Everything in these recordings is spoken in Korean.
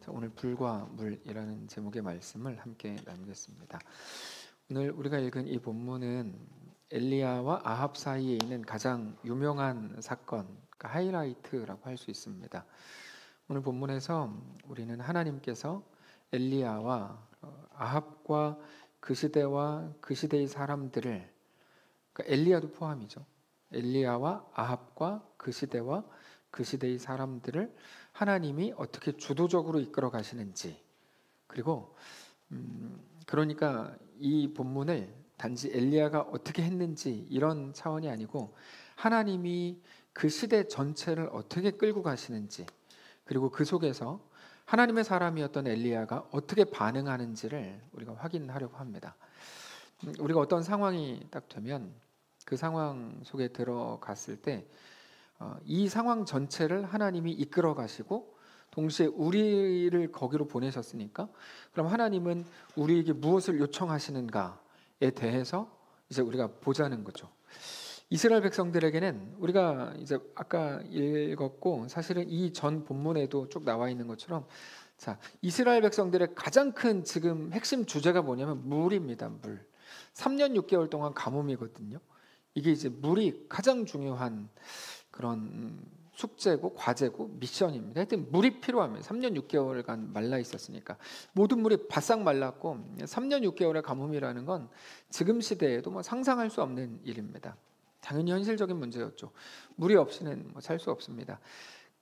자, 오늘 불과 물이라는 제목의 말씀을 함께 나누겠습니다. 오늘 우리가 읽은 이 본문은 엘리야와 아합 사이에 있는 가장 유명한 사건, 그러니까 하이라이트라고 할 수 있습니다. 오늘 본문에서 우리는 하나님께서 엘리야와 아합과 그 시대와 그 시대의 사람들을, 그러니까 엘리야도 포함이죠. 엘리야와 아합과 그 시대와 그 시대의 사람들을 하나님이 어떻게 주도적으로 이끌어 가시는지, 그리고 그러니까 이 본문을 단지 엘리야가 어떻게 했는지 이런 차원이 아니고 하나님이 그 시대 전체를 어떻게 끌고 가시는지, 그리고 그 속에서 하나님의 사람이었던 엘리야가 어떻게 반응하는지를 우리가 확인하려고 합니다. 우리가 어떤 상황이 딱 되면 그 상황 속에 들어갔을 때 이 상황 전체를 하나님이 이끌어 가시고 동시에 우리를 거기로 보내셨으니까, 그럼 하나님은 우리에게 무엇을 요청하시는가에 대해서 이제 우리가 보자는 거죠. 이스라엘 백성들에게는 우리가 이제 아까 읽었고 사실은 이 전 본문에도 쭉 나와 있는 것처럼, 자, 이스라엘 백성들의 가장 큰 지금 핵심 주제가 뭐냐면 물입니다. 물. 3년 6개월 동안 가뭄이거든요. 이게 이제 물이 가장 중요한 그런 숙제고 과제고 미션입니다. 하여튼 물이 필요합니다. 3년 6개월간 말라 있었으니까 모든 물이 바싹 말랐고 3년 6개월의 가뭄이라는 건 지금 시대에도 뭐 상상할 수 없는 일입니다. 당연히 현실적인 문제였죠. 물이 없이는 살 수 없습니다.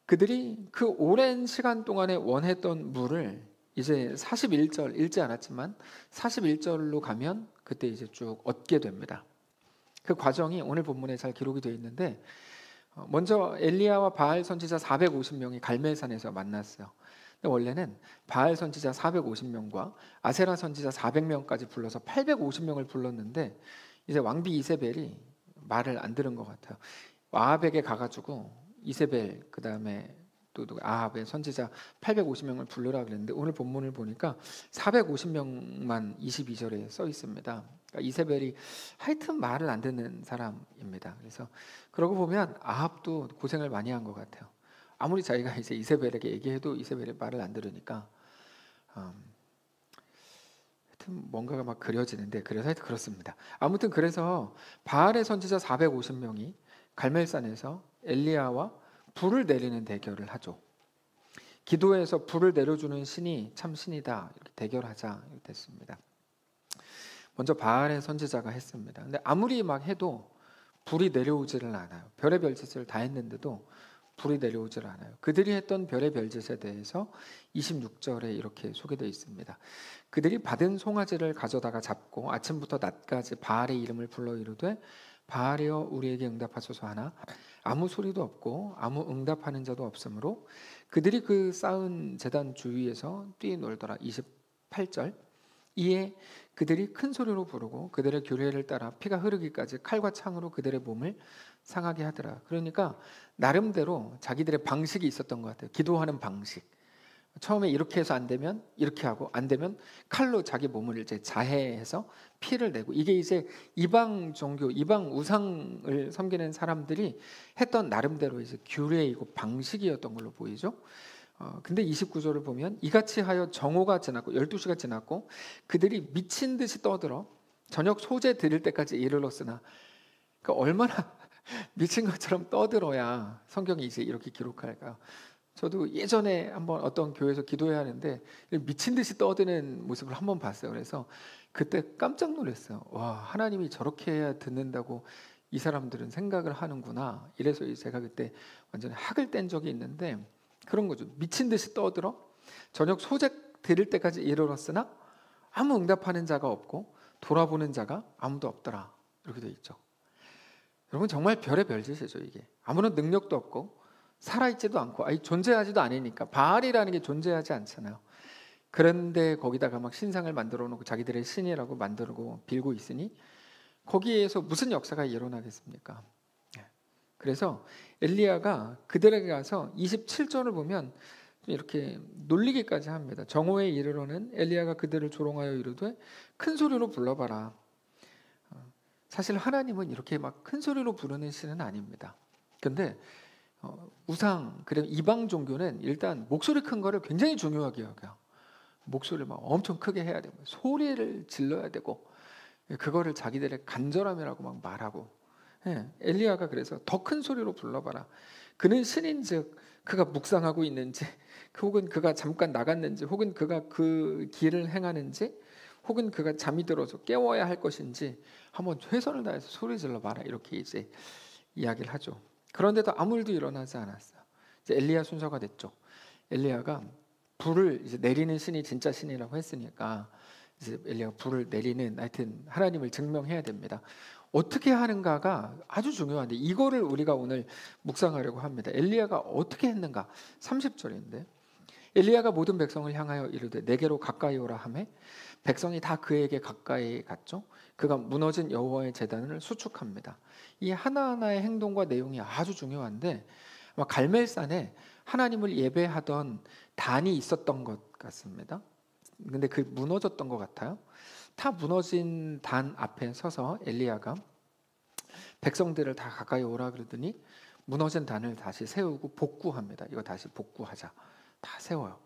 그들이 그 오랜 시간 동안에 원했던 물을 이제 41절, 읽지 않았지만 41절로 가면 그때 이제 쭉 얻게 됩니다. 그 과정이 오늘 본문에 잘 기록이 되어 있는데, 먼저 엘리야와 바알 선지자 450명이 갈멜산에서 만났어요. 근데 원래는 바알 선지자 450명과 아세라 선지자 400명까지 불러서 850명을 불렀는데, 이제 왕비 이세벨이 말을 안 들은 것 같아요. 아합에게 가가지고 이세벨, 그 다음에 또 아합의 선지자 850명을 부르라 그랬는데, 오늘 본문을 보니까 450명만 22절에 써 있습니다. 그러니까 이세벨이 하여튼 말을 안 듣는 사람입니다. 그래서 그러고 보면 아합도 고생을 많이 한 것 같아요. 아무리 자기가 이제 이세벨에게 얘기해도 이세벨이 말을 안 들으니까 하여튼 뭔가가 막 그려지는데, 그래서 하여튼 그렇습니다. 아무튼 그래서 바알의 선지자 450명이 갈멜산에서 엘리야와 불을 내리는 대결을 하죠. 기도해서 불을 내려주는 신이 참 신이다, 이렇게 대결하자 이렇게 됐습니다. 먼저 바알의 선지자가 했습니다. 근데 아무리 막 해도 불이 내려오지를 않아요. 별의 별짓을 다 했는데도 불이 내려오질 않아요. 그들이 했던 별의 별짓에 대해서 26절에 이렇게 소개되어 있습니다. 그들이 받은 송아지를 가져다가 잡고 아침부터 낮까지 바알의 이름을 불러 이르되 바알이여 우리에게 응답하소서 하나 아무 소리도 없고 아무 응답하는 자도 없으므로 그들이 그 쌓은 제단 주위에서 뛰놀더라. 28절. 이에 그들이 큰 소리로 부르고 그들의 규례를 따라 피가 흐르기까지 칼과 창으로 그들의 몸을 상하게 하더라. 그러니까 나름대로 자기들의 방식이 있었던 것 같아요. 기도하는 방식. 처음에 이렇게 해서 안 되면 이렇게 하고, 안 되면 칼로 자기 몸을 이제 자해해서 피를 내고, 이게 이제 이방 종교, 이방 우상을 섬기는 사람들이 했던 나름대로 이제 규례이고 방식이었던 걸로 보이죠. 근데 29절을 보면 이같이 하여 정오가 지났고 12시가 지났고 그들이 미친 듯이 떠들어 저녁 소재 드릴 때까지 이르렀으나, 그러니까 얼마나 미친 것처럼 떠들어야 성경이 이제 이렇게 기록할까요? 저도 예전에 한번 어떤 교회에서 기도해야 하는데 미친 듯이 떠드는 모습을 한번 봤어요. 그래서 그때 깜짝 놀랐어요. 와, 하나님이 저렇게 해야 듣는다고 이 사람들은 생각을 하는구나. 이래서 제가 그때 완전히 학을 뗀 적이 있는데, 그런 거죠. 미친 듯이 떠들어 저녁 소재 드릴 때까지 이르렀으나 아무 응답하는 자가 없고 돌아보는 자가 아무도 없더라. 이렇게 되어 있죠. 여러분, 정말 별의 별짓이죠. 이게 아무런 능력도 없고 살아있지도 않고 존재하지도 않으니까. 바알이라는 게 존재하지 않잖아요. 그런데 거기다가 막 신상을 만들어 놓고 자기들의 신이라고 만들고 빌고 있으니 거기에서 무슨 역사가 일어나겠습니까? 그래서 엘리야가 그들에게 가서 27절을 보면 이렇게 놀리기까지 합니다. 정오에 이르러는 엘리야가 그들을 조롱하여 이르되 큰 소리로 불러봐라. 사실 하나님은 이렇게 막 큰 소리로 부르는 신은 아닙니다. 근데 우상, 그리고 이방 종교는 일단 목소리 큰 거를 굉장히 중요하게 여겨요. 목소리를 막 엄청 크게 해야 되고 소리를 질러야 되고 그거를 자기들의 간절함이라고 막 말하고. 엘리야가 그래서 더 큰 소리로 불러봐라. 그는 신인즉 그가 묵상하고 있는지, 혹은 그가 잠깐 나갔는지, 혹은 그가 그 길을 행하는지, 혹은 그가 잠이 들어서 깨워야 할 것인지 한번 최선을 다해서 소리 질러봐라. 이렇게 이제 이야기를 하죠. 그런데도 아무 일도 일어나지 않았어요. 이제 엘리야 순서가 됐죠. 엘리야가 불을 이제 내리는 신이 진짜 신이라고 했으니까 이제 엘리야가 불을 내리는, 하여튼 하나님을 증명해야 됩니다. 어떻게 하는가가 아주 중요한데 이거를 우리가 오늘 묵상하려고 합니다. 엘리야가 어떻게 했는가? 30절인데 엘리야가 모든 백성을 향하여 이르되 내게로 가까이 오라 하매 백성이 다 그에게 가까이 갔죠. 그가 무너진 여호와의 제단을 수축합니다. 이 하나하나의 행동과 내용이 아주 중요한데 아마 갈멜산에 하나님을 예배하던 단이 있었던 것 같습니다. 근데 그 무너졌던 것 같아요. 다 무너진 단 앞에 서서 엘리야가 백성들을 다 가까이 오라 그러더니 무너진 단을 다시 세우고 복구합니다. 이거 다시 복구하자. 다 세워요.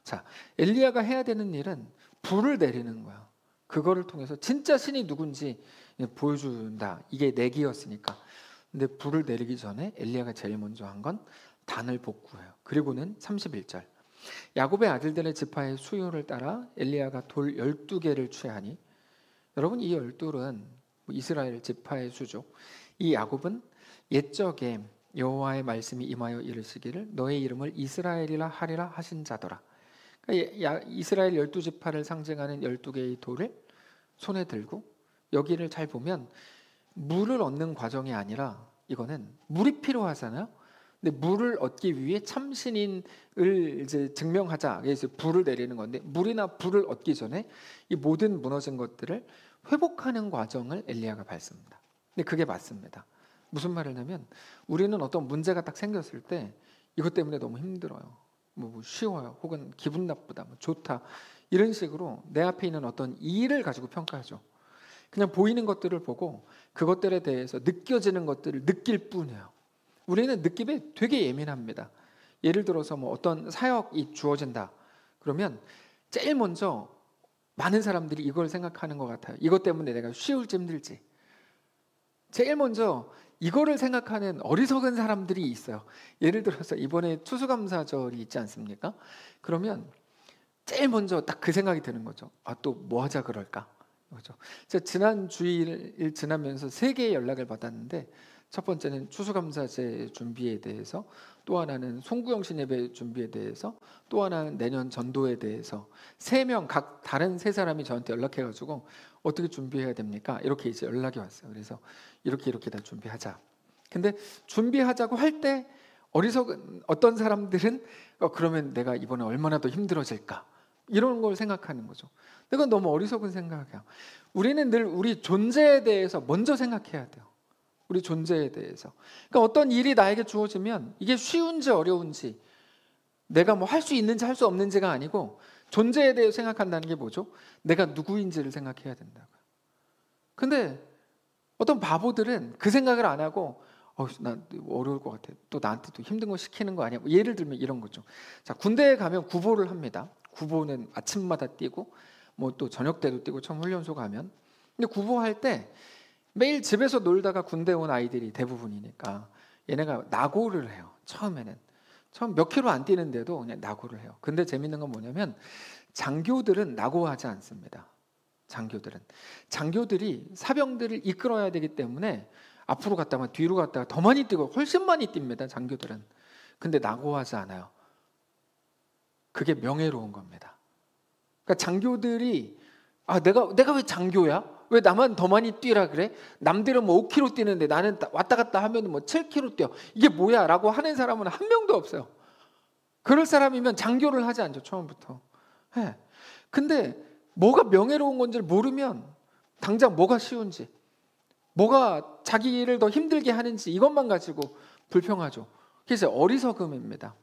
자, 엘리야가 해야 되는 일은 불을 내리는 거야. 그거를 통해서 진짜 신이 누군지 보여준다. 이게 내기였으니까. 근데 불을 내리기 전에 엘리야가 제일 먼저 한 건 단을 복구해요. 그리고는 31절 야곱의 아들들의 지파의 수요를 따라 엘리야가 돌 12개를 취하니, 여러분 이 12은 이스라엘 지파의 수죠. 이 야곱은 옛적에 여호와의 말씀이 임하여 이르시기를 너의 이름을 이스라엘이라 하리라 하신 자더라. 그러니까 이스라엘 12지파를 상징하는 12개의 돌을 손에 들고, 여기를 잘 보면 물을 얻는 과정이 아니라 이거는 물이 필요하잖아요. 근데 물을 얻기 위해 참신인을 이제 증명하자. 그래서 불을 내리는 건데 물이나 불을 얻기 전에 이 모든 무너진 것들을 회복하는 과정을 엘리야가 밟습니다. 근데 그게 맞습니다. 무슨 말을 하냐면 우리는 어떤 문제가 딱 생겼을 때 이것 때문에 너무 힘들어요. 뭐 쉬워요. 혹은 기분 나쁘다. 뭐 좋다. 이런 식으로 내 앞에 있는 어떤 일을 가지고 평가하죠. 그냥 보이는 것들을 보고 그것들에 대해서 느껴지는 것들을 느낄 뿐이에요. 우리는 느낌에 되게 예민합니다. 예를 들어서 뭐 어떤 사역이 주어진다. 그러면 제일 먼저 많은 사람들이 이걸 생각하는 것 같아요. 이것 때문에 내가 쉬울지 힘들지. 제일 먼저 이거를 생각하는 어리석은 사람들이 있어요. 예를 들어서 이번에 추수감사절이 있지 않습니까? 그러면 제일 먼저 딱 그 생각이 드는 거죠. 아, 또 뭐 하자 그럴까? 그렇죠. 제가 지난 주일 지나면서 3개의 연락을 받았는데 첫 번째는 추수감사제 준비에 대해서, 또 하나는 송구영신 예배 준비에 대해서, 또 하나는 내년 전도에 대해서 3명 각 다른 3사람이 저한테 연락해가지고 어떻게 준비해야 됩니까? 이렇게 이제 연락이 왔어요. 그래서 이렇게 다 준비하자. 근데 준비하자고 할 때 어리석은 어떤 사람들은 그러면 내가 이번에 얼마나 더 힘들어질까? 이런 걸 생각하는 거죠. 그건 너무 어리석은 생각이야. 우리는 늘 우리 존재에 대해서 먼저 생각해야 돼요. 우리 존재에 대해서. 그러니까 어떤 일이 나에게 주어지면 이게 쉬운지 어려운지, 내가 뭐 할 수 있는지 할 수 없는지가 아니고 존재에 대해 생각한다는 게 뭐죠? 내가 누구인지를 생각해야 된다고요. 근데 어떤 바보들은 그 생각을 안 하고 나 어려울 것 같아. 또 나한테 또 힘든 거 시키는 거 아니야? 뭐 예를 들면 이런 거죠. 자, 군대에 가면 구보를 합니다. 구보는 아침마다 뛰고 뭐 또 저녁 때도 뛰고 처음 훈련소 가면. 근데 구보할 때 매일 집에서 놀다가 군대 온 아이들이 대부분이니까 얘네가 낙오를 해요. 처음 몇 킬로 안 뛰는데도 그냥 낙오를 해요. 근데 재밌는 건 뭐냐면 장교들은 낙오하지 않습니다. 장교들이 사병들을 이끌어야 되기 때문에 앞으로 갔다가 뒤로 갔다가 더 많이 뛰고 훨씬 많이 뜁니다. 장교들은. 근데 낙오하지 않아요. 그게 명예로운 겁니다. 그러니까 장교들이 내가 왜 장교야? 왜 나만 더 많이 뛰라 그래? 남들은 뭐 5km 뛰는데 나는 왔다 갔다 하면 뭐 7km 뛰어. 이게 뭐야? 라고 하는 사람은 한 명도 없어요. 그럴 사람이면 장교를 하지 않죠. 처음부터. 근데 뭐가 명예로운 건지를 모르면 당장 뭐가 쉬운지, 뭐가 자기를 더 힘들게 하는지 이것만 가지고 불평하죠. 그래서 어리석음입니다.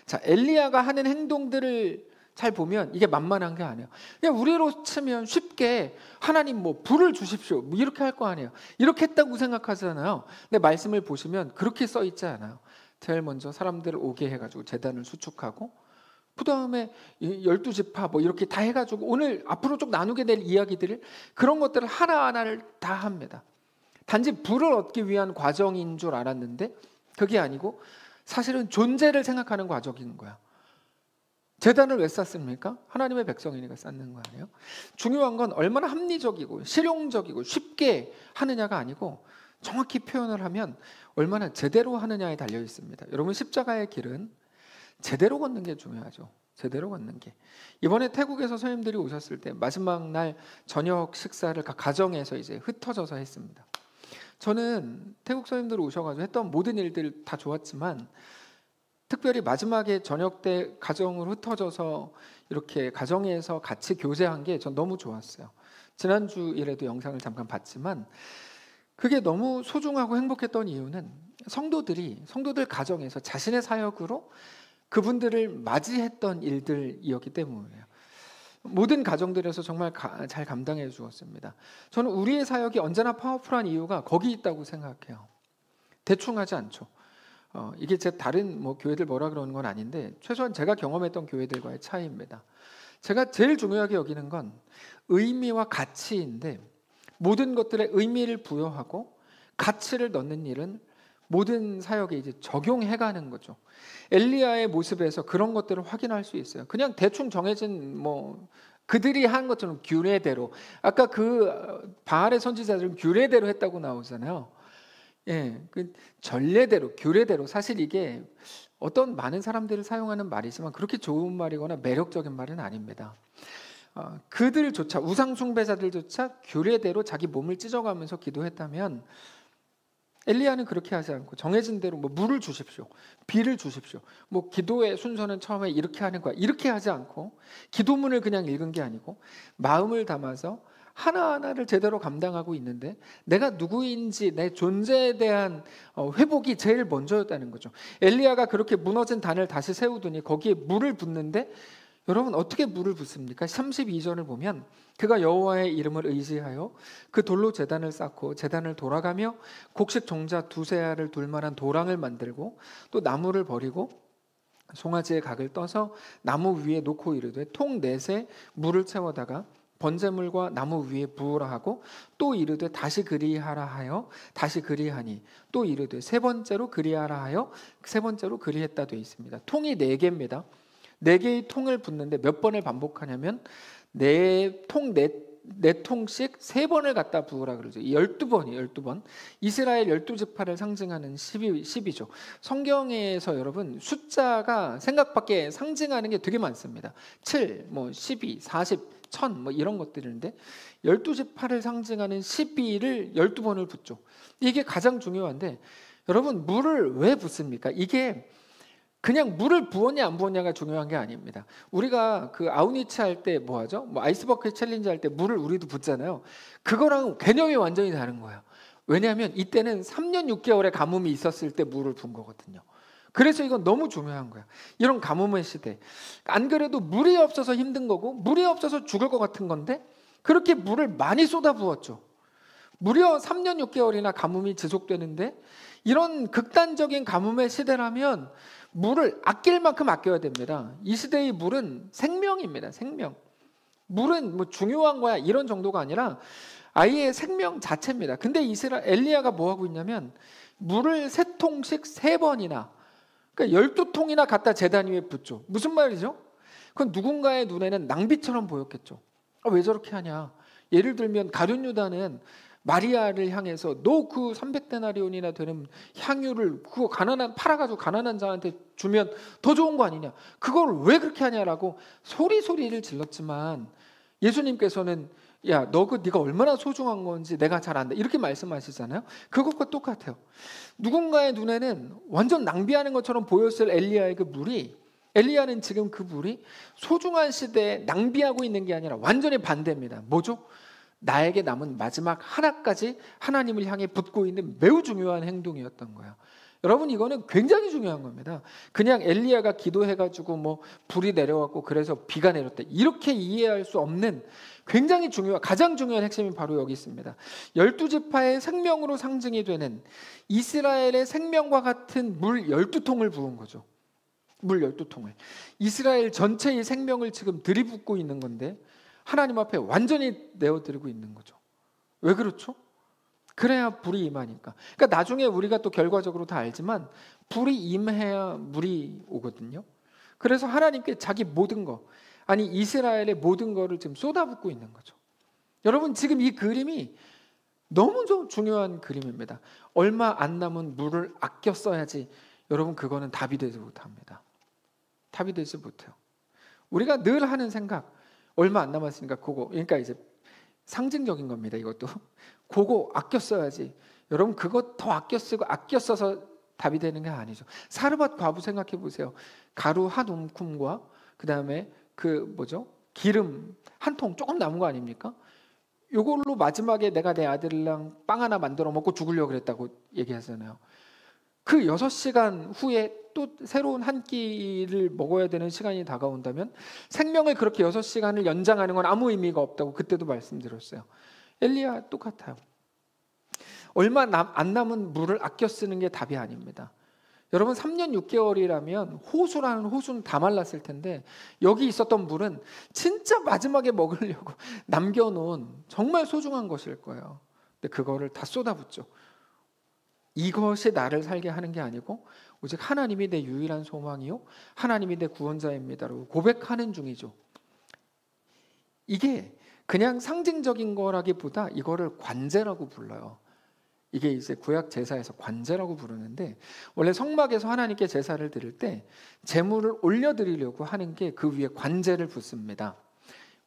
자, 엘리야가 하는 행동들을 잘 보면 이게 만만한 게 아니에요. 그냥 우리로 치면 쉽게 하나님 뭐 불을 주십시오 뭐 이렇게 할 거 아니에요. 이렇게 했다고 생각하잖아요. 근데 말씀을 보시면 그렇게 써 있지 않아요. 제일 먼저 사람들을 오게 해가지고 제단을 수축하고, 그 다음에 12지파 뭐 이렇게 다 해가지고 오늘 앞으로 쭉 나누게 될 이야기들을, 그런 것들을 하나하나를 다 합니다. 단지 부를 얻기 위한 과정인 줄 알았는데 그게 아니고 사실은 존재를 생각하는 과정인 거야. 제단을 왜 쌓습니까? 하나님의 백성이니까 쌓는 거 아니에요? 중요한 건 얼마나 합리적이고 실용적이고 쉽게 하느냐가 아니고, 정확히 표현을 하면 얼마나 제대로 하느냐에 달려 있습니다. 여러분, 십자가의 길은 제대로 걷는 게 중요하죠. 제대로 걷는 게. 이번에 태국에서 선생님들이 오셨을 때 마지막 날 저녁 식사를 각 가정에서 이제 흩어져서 했습니다. 저는 태국 선생님들 오셔가지고 했던 모든 일들 다 좋았지만, 특별히 마지막에 저녁 때 가정으로 흩어져서 이렇게 가정에서 같이 교제한 게 전 너무 좋았어요. 지난주일에도 영상을 잠깐 봤지만 그게 너무 소중하고 행복했던 이유는 성도들 가정에서 자신의 사역으로 그분들을 맞이했던 일들이었기 때문이에요. 모든 가정들에서 정말 잘 감당해 주었습니다. 저는 우리의 사역이 언제나 파워풀한 이유가 거기 있다고 생각해요. 대충 하지 않죠. 이게 제 다른 뭐 교회들 뭐라 그러는 건 아닌데, 최소한 제가 경험했던 교회들과의 차이입니다. 제가 제일 중요하게 여기는 건 의미와 가치인데, 모든 것들에 의미를 부여하고 가치를 넣는 일은 모든 사역에 이제 적용해가는 거죠. 엘리야의 모습에서 그런 것들을 확인할 수 있어요. 그냥 대충 정해진 뭐 그들이 한 것처럼 규례대로, 아까 그 바알의 선지자들은 규례대로 했다고 나오잖아요. 예, 그 전례대로, 규례대로. 사실 이게 어떤 많은 사람들을 사용하는 말이지만 그렇게 좋은 말이거나 매력적인 말은 아닙니다. 그들조차, 우상 숭배자들조차 규례대로 자기 몸을 찢어가면서 기도했다면, 엘리야는 그렇게 하지 않고 정해진 대로 뭐 물을 주십시오, 비를 주십시오, 뭐 기도의 순서는 처음에 이렇게 하는 거야, 이렇게 하지 않고 기도문을 그냥 읽은 게 아니고 마음을 담아서 하나하나를 제대로 감당하고 있는데, 내가 누구인지 내 존재에 대한 회복이 제일 먼저였다는 거죠. 엘리야가 그렇게 무너진 단을 다시 세우더니 거기에 물을 붓는데, 여러분 어떻게 물을 붓습니까? 32절을 보면 그가 여호와의 이름을 의지하여 그 돌로 제단을 쌓고 제단을 돌아가며 곡식 종자 두세 알을 둘 만한 도랑을 만들고 또 나무를 버리고 송아지의 각을 떠서 나무 위에 놓고 이르되 통 넷에 물을 채워다가 번제물과 나무 위에 부으라 하고, 또 이르되 다시 그리하라 하여 다시 그리하니, 또 이르되 세 번째로 그리하라 하여 세 번째로 그리했다 되어 있습니다. 통이 4개입니다. 4개의 통을 붓는데 몇 번을 반복하냐면 네 통씩 3번을 갖다 부으라 그러죠. 12번. 이스라엘 12지파를 상징하는 10이죠. 성경에서 여러분 숫자가 생각밖에 상징하는 게 되게 많습니다. 7, 12, 40, 1000 이런 것들인데 12지파를 상징하는 12를 12번을 붓죠. 이게 가장 중요한데, 여러분 물을 왜 붓습니까? 이게 그냥 물을 부었냐 안 부었냐가 중요한 게 아닙니다. 우리가 그 아우니치 할 때 뭐 하죠? 뭐 아이스버킷 챌린지 할 때 물을 우리도 붓잖아요. 그거랑 개념이 완전히 다른 거예요. 왜냐하면 이때는 3년 6개월의 가뭄이 있었을 때 물을 분 거거든요. 그래서 이건 너무 중요한 거야. 이런 가뭄의 시대. 안 그래도 물이 없어서 힘든 거고 물이 없어서 죽을 것 같은 건데 그렇게 물을 많이 쏟아 부었죠. 무려 3년 6개월이나 가뭄이 지속되는데, 이런 극단적인 가뭄의 시대라면 물을 아낄 만큼 아껴야 됩니다. 이 시대의 물은 생명입니다. 생명. 물은 뭐 중요한 거야 이런 정도가 아니라 아예 생명 자체입니다. 근데 엘리야가 뭐 하고 있냐면 물을 3통씩 3번이나, 그러니까 12통이나 갖다 제단 위에 붓죠. 무슨 말이죠? 그건 누군가의 눈에는 낭비처럼 보였겠죠. 왜 저렇게 하냐? 예를 들면 가룟 유다는 마리아를 향해서 너 그 300데나리온이나 되는 향유를 그거 팔아가지고 가난한 자한테 주면 더 좋은 거 아니냐? 그걸 왜 그렇게 하냐라고 소리를 질렀지만, 예수님께서는 야, 네가 얼마나 소중한 건지 내가 잘 안다 이렇게 말씀하시잖아요. 그것과 똑같아요. 누군가의 눈에는 완전 낭비하는 것처럼 보였을 엘리야의 그 물이, 엘리야는 지금 그 물이 소중한 시대에 낭비하고 있는 게 아니라 완전히 반대입니다. 뭐죠? 나에게 남은 마지막 하나까지 하나님을 향해 붓고 있는 매우 중요한 행동이었던 거예요. 여러분 이거는 굉장히 중요한 겁니다. 그냥 엘리야가 기도해가지고 뭐 불이 내려왔고 그래서 비가 내렸다 이렇게 이해할 수 없는 굉장히 중요한 가장 중요한 핵심이 바로 여기 있습니다. 12지파의 생명으로 상징이 되는 이스라엘의 생명과 같은 물 12통을 부은 거죠. 물 12통을. 이스라엘 전체의 생명을 지금 들이붓고 있는 건데 하나님 앞에 완전히 내어드리고 있는 거죠. 왜 그렇죠? 그래야 불이 임하니까. 그러니까 나중에 우리가 또 결과적으로 다 알지만 불이 임해야 물이 오거든요. 그래서 하나님께 자기 모든 거, 아니 이스라엘의 모든 거를 지금 쏟아붓고 있는 거죠. 여러분 지금 이 그림이 너무 중요한 그림입니다. 얼마 안 남은 물을 아껴 써야지. 여러분 그거는 답이 되지 못합니다. 답이 되지 못해요. 우리가 늘 하는 생각, 얼마 안 남았으니까 그거, 그러니까 이제 상징적인 겁니다. 이것도 그거 아껴 써야지. 여러분 그거 더 아껴 쓰고 아껴 써서 답이 되는 게 아니죠. 사르밧 과부 생각해 보세요. 가루 한 움큼과 그 다음에 그 뭐죠? 기름 한 통 조금 남은 거 아닙니까? 이걸로 마지막에 내가 내 아들이랑 빵 하나 만들어 먹고 죽으려고 그랬다고 얘기하잖아요. 그 6시간 후에 또 새로운 한 끼를 먹어야 되는 시간이 다가온다면 생명을 그렇게 6시간을 연장하는 건 아무 의미가 없다고 그때도 말씀드렸어요. 엘리야 똑같아요. 얼마 안 남은 물을 아껴 쓰는 게 답이 아닙니다. 여러분 3년 6개월이라면 호수라는 호수는 다 말랐을 텐데 여기 있었던 물은 진짜 마지막에 먹으려고 남겨놓은 정말 소중한 것일 거예요. 근데 그거를 다 쏟아붓죠. 이것이 나를 살게 하는 게 아니고 오직 하나님이 내 유일한 소망이요 하나님이 내 구원자입니다라고 고백하는 중이죠. 이게 그냥 상징적인 거라기보다 이거를 관제라고 불러요. 이게 이제 구약 제사에서 관제라고 부르는데 원래 성막에서 하나님께 제사를 드릴 때 제물을 올려드리려고 하는 게 그 위에 관제를 붓습니다.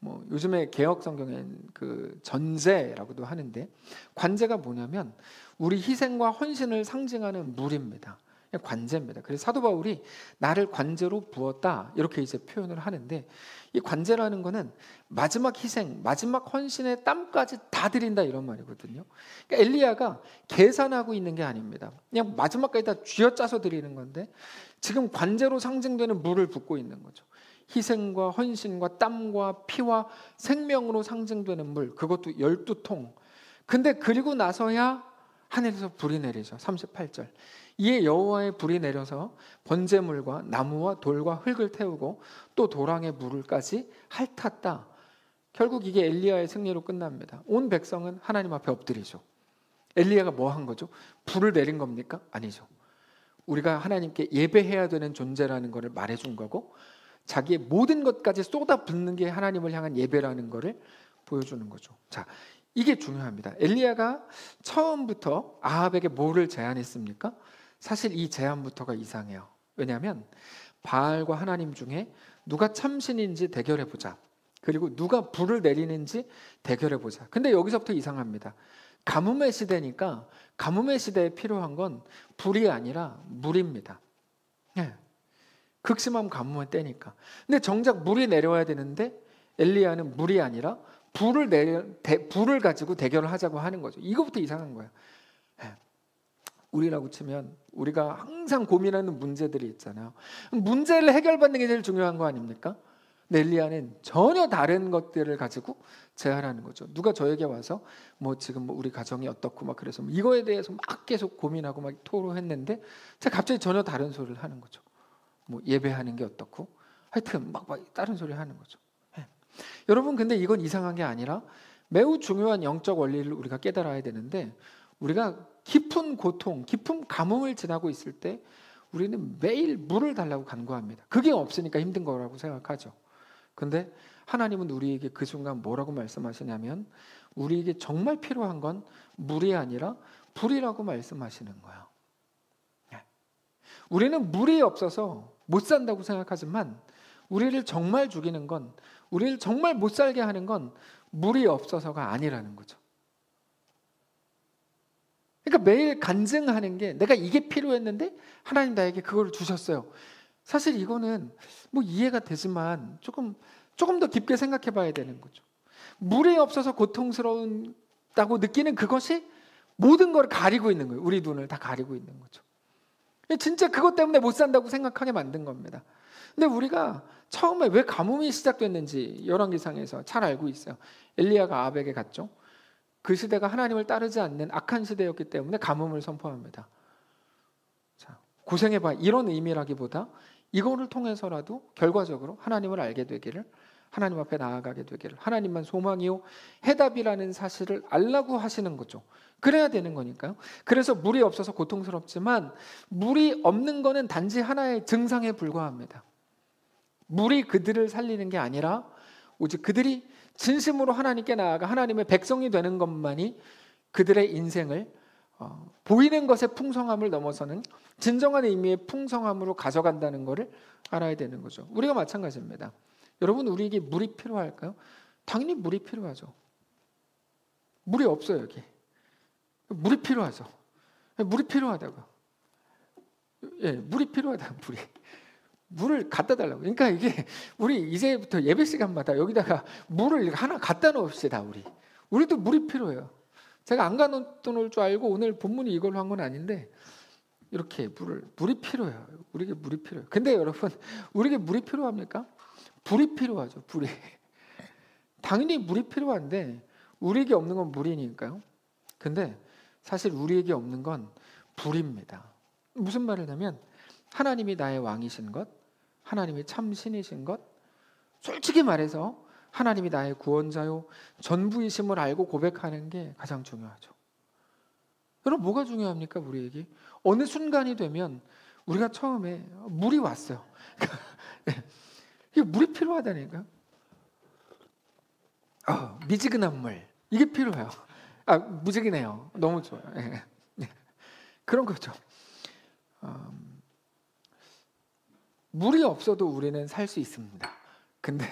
뭐 요즘에 개혁 성경엔 그 전제라고도 하는데 관제가 뭐냐면 우리 희생과 헌신을 상징하는 물입니다. 관제입니다. 그래서 사도 바울이 나를 관제로 부었다 이렇게 이제 표현을 하는데 이 관제라는 거는 마지막 희생, 마지막 헌신의 땀까지 다 드린다 이런 말이거든요. 그러니까 엘리야가 계산하고 있는 게 아닙니다. 그냥 마지막까지 다 쥐어짜서 드리는 건데 지금 관제로 상징되는 물을 붓고 있는 거죠. 희생과 헌신과 땀과 피와 생명으로 상징되는 물, 그것도 12통. 근데 그리고 나서야 하늘에서 불이 내리죠. 38절. 이에 여호와의 불이 내려서 번제물과 나무와 돌과 흙을 태우고 또 도랑의 물을까지 핥았다. 결국 이게 엘리야의 승리로 끝납니다. 온 백성은 하나님 앞에 엎드리죠. 엘리야가 뭐 한 거죠? 불을 내린 겁니까? 아니죠. 우리가 하나님께 예배해야 되는 존재라는 것을 말해준 거고 자기의 모든 것까지 쏟아붓는 게 하나님을 향한 예배라는 것을 보여주는 거죠. 자, 이게 중요합니다. 엘리야가 처음부터 아합에게 뭐를 제안했습니까? 사실 이 제안부터가 이상해요. 왜냐하면 바알과 하나님 중에 누가 참신인지 대결해보자. 그리고 누가 불을 내리는지 대결해보자. 근데 여기서부터 이상합니다. 가뭄의 시대니까 가뭄의 시대에 필요한 건 불이 아니라 물입니다. 네. 극심한 가뭄의 때니까. 근데 정작 물이 내려와야 되는데 엘리야는 물이 아니라 불을 가지고 대결을 하자고 하는 거죠. 이거부터 이상한 거예요. 우리라고 치면 우리가 항상 고민하는 문제들이 있잖아요. 문제를 해결받는 게 제일 중요한 거 아닙니까? 근데 엘리야는 전혀 다른 것들을 가지고 제안하는 거죠. 누가 저에게 와서 뭐 지금 뭐 우리 가정이 어떻고 막 그래서 이거에 대해서 막 계속 고민하고 막 토로했는데 제가 갑자기 전혀 다른 소리를 하는 거죠. 뭐 예배하는 게 어떻고 하여튼 막 다른 소리 하는 거죠. 여러분 근데 이건 이상한 게 아니라 매우 중요한 영적 원리를 우리가 깨달아야 되는데 우리가 깊은 고통, 깊은 가뭄을 지나고 있을 때 우리는 매일 물을 달라고 간구합니다. 그게 없으니까 힘든 거라고 생각하죠. 근데 하나님은 우리에게 그 순간 뭐라고 말씀하시냐면 우리에게 정말 필요한 건 물이 아니라 불이라고 말씀하시는 거예요. 우리는 물이 없어서 못 산다고 생각하지만 우리를 정말 죽이는 건 우리를 정말 못 살게 하는 건 물이 없어서가 아니라는 거죠. 그러니까 매일 간증하는 게 내가 이게 필요했는데 하나님 나에게 그걸 주셨어요. 사실 이거는 뭐 이해가 되지만 조금 더 깊게 생각해 봐야 되는 거죠. 물이 없어서 고통스러운다고 느끼는 그것이 모든 걸 가리고 있는 거예요. 우리 눈을 다 가리고 있는 거죠. 진짜 그것 때문에 못 산다고 생각하게 만든 겁니다. 근데 우리가 처음에 왜 가뭄이 시작됐는지 열왕기상에서 잘 알고 있어요. 엘리야가 아합에게 갔죠. 그 시대가 하나님을 따르지 않는 악한 시대였기 때문에 가뭄을 선포합니다. 자, 고생해봐 이런 의미라기보다 이거를 통해서라도 결과적으로 하나님을 알게 되기를, 하나님 앞에 나아가게 되기를, 하나님만 소망이요 해답이라는 사실을 알라고 하시는 거죠. 그래야 되는 거니까요. 그래서 물이 없어서 고통스럽지만 물이 없는 거는 단지 하나의 증상에 불과합니다. 물이 그들을 살리는 게 아니라 오직 그들이 진심으로 하나님께 나아가 하나님의 백성이 되는 것만이 그들의 인생을 보이는 것의 풍성함을 넘어서는 진정한 의미의 풍성함으로 가져간다는 것을 알아야 되는 거죠. 우리가 마찬가지입니다. 여러분, 우리에게 물이 필요할까요? 당연히 물이 필요하죠. 물이 없어요, 여기. 물이 필요하죠. 물이 필요하다고. 예, 물이 필요하다고, 물이. 물을 갖다 달라고. 그러니까 이게 우리 이제부터 예배 시간마다 여기다가 물을 하나 갖다 놓읍시다, 우리. 우리도 물이 필요해요. 제가 안 가놓을 줄 알고 오늘 본문이 이걸로 한 건 아닌데 이렇게 물이 필요해요. 우리에게 물이 필요해요. 근데 여러분, 우리에게 물이 필요합니까? 불이 필요하죠. 불이. 당연히 물이 필요한데 우리에게 없는 건 물이니까요. 근데 사실 우리에게 없는 건 불입니다. 무슨 말을 하면 하나님이 나의 왕이신 것, 하나님이 참 신이신 것, 솔직히 말해서 하나님이 나의 구원자요 전부이심을 알고 고백하는 게 가장 중요하죠. 여러분, 뭐가 중요합니까? 우리에게 어느 순간이 되면 우리가 처음에 물이 왔어요. 이게 물이 필요하다니까요. 미지근한 물, 이게 필요해요. 무지근해요. 너무 좋아요. 그런 거죠. 물이 없어도 우리는 살 수 있습니다. 근데